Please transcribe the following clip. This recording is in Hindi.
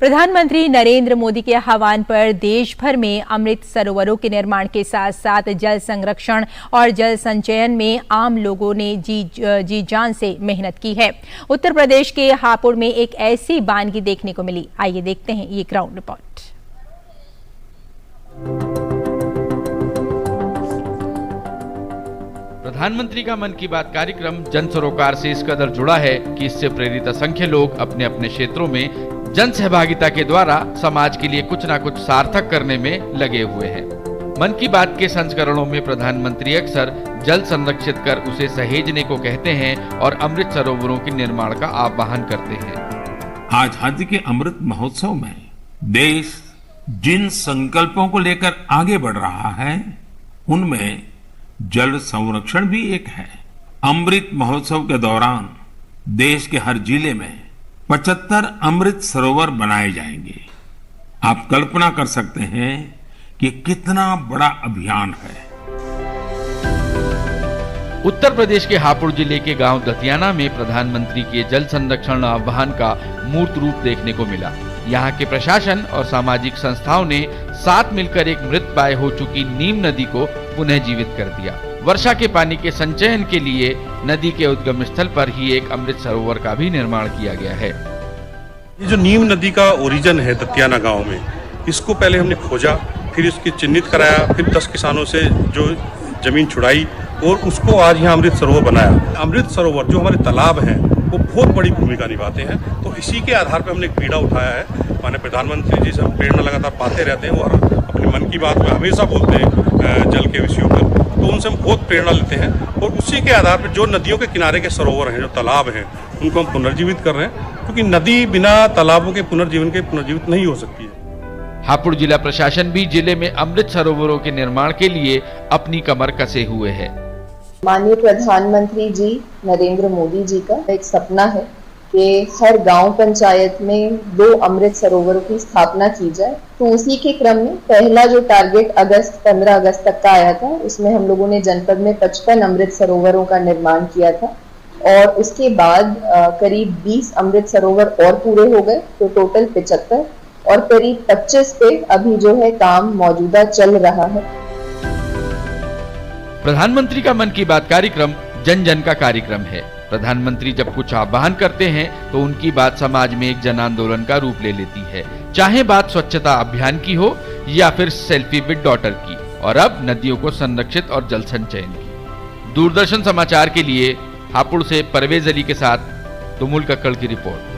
प्रधानमंत्री नरेंद्र मोदी के आह्वान पर देश भर में अमृत सरोवरों के निर्माण के साथ साथ जल संरक्षण और जल संचयन में आम लोगों ने जी जान से मेहनत की है। उत्तर प्रदेश के हापुड़ में एक ऐसी वानगी देखने को मिली। आइए देखते हैं ये ग्राउंड रिपोर्ट। प्रधानमंत्री का मन की बात कार्यक्रम जन सरोकार से इस कदर जुड़ा है कि इससे प्रेरित असंख्य लोग अपने अपने क्षेत्रों में जन सहभागिता के द्वारा समाज के लिए कुछ न कुछ सार्थक करने में लगे हुए हैं। मन की बात के संस्करणों में प्रधानमंत्री अक्सर जल संरक्षित कर उसे सहेजने को कहते हैं और अमृत सरोवरों के निर्माण का आह्वान करते हैं। आजादी के अमृत महोत्सव में देश जिन संकल्पों को लेकर आगे बढ़ रहा है उनमें जल संरक्षण भी एक है। अमृत महोत्सव के दौरान देश के हर जिले में 75 अमृत सरोवर बनाए जाएंगे। आप कल्पना कर सकते हैं कि कितना बड़ा अभियान है। उत्तर प्रदेश के हापुड़ जिले के गांव दतियाना में प्रधानमंत्री के जल संरक्षण आह्वान का मूर्त रूप देखने को मिला। यहाँ के प्रशासन और सामाजिक संस्थाओं ने साथ मिलकर एक मृतप्राय हो चुकी नीम नदी को पुनः जीवित कर दिया। वर्षा के पानी के संचयन के लिए नदी के उद्गम स्थल पर ही एक अमृत सरोवर का भी निर्माण किया गया है। ये जो नीम नदी का ओरिजिन है दतियाना गांव में, इसको पहले हमने खोजा, फिर इसकी चिन्हित कराया, फिर 10 किसानों से जो जमीन छुड़ाई और उसको आज यहाँ अमृत सरोवर बनाया। अमृत सरोवर जो हमारे तालाब हैं वो बहुत बड़ी भूमिका निभाते हैं, तो इसी के आधार पर हमने एक बीड़ा उठाया है। माननीय प्रधानमंत्री जी से हम प्रेरणा लगातार पाते रहते हैं और अपने मन की बात में हमेशा बोलते हैं जल के विषयों पर, तो उनसे हम बहुत प्रेरणा लेते हैं और उसी के आधार पर जो नदियों के किनारे के सरोवर हैं, जो तालाब हैं, उनको हम पुनर्जीवित कर रहे हैं, क्योंकि नदी बिना तालाबों के पुनर्जीवित नहीं हो सकती है। हापुड़ जिला प्रशासन भी जिले में अमृत सरोवरों के निर्माण के लिए अपनी कमर कसे हुए है। माननीय प्रधानमंत्री जी नरेंद्र मोदी जी का एक सपना है कि हर गांव पंचायत में 2 अमृत सरोवरों की स्थापना की जाए। तो उसी के क्रम में पहला जो टारगेट 15 अगस्त तक का आया था, उसमें हम लोगों ने जनपद में 55 अमृत सरोवरों का निर्माण किया था और उसके बाद करीब 20 अमृत सरोवर और पूरे हो गए, तो टोटल 75 और करीब 25 पे अभी जो है काम मौजूदा चल रहा है। प्रधानमंत्री का मन की बात कार्यक्रम जन जन का कार्यक्रम है। प्रधानमंत्री जब कुछ आह्वान करते हैं तो उनकी बात समाज में एक जन आंदोलन का रूप ले लेती है, चाहे बात स्वच्छता अभियान की हो या फिर सेल्फी विद डॉटर की, और अब नदियों को संरक्षित और जल संचयन की। दूरदर्शन समाचार के लिए हापुड़ से परवेज अली के साथ तुमुल कक्कड़ की रिपोर्ट।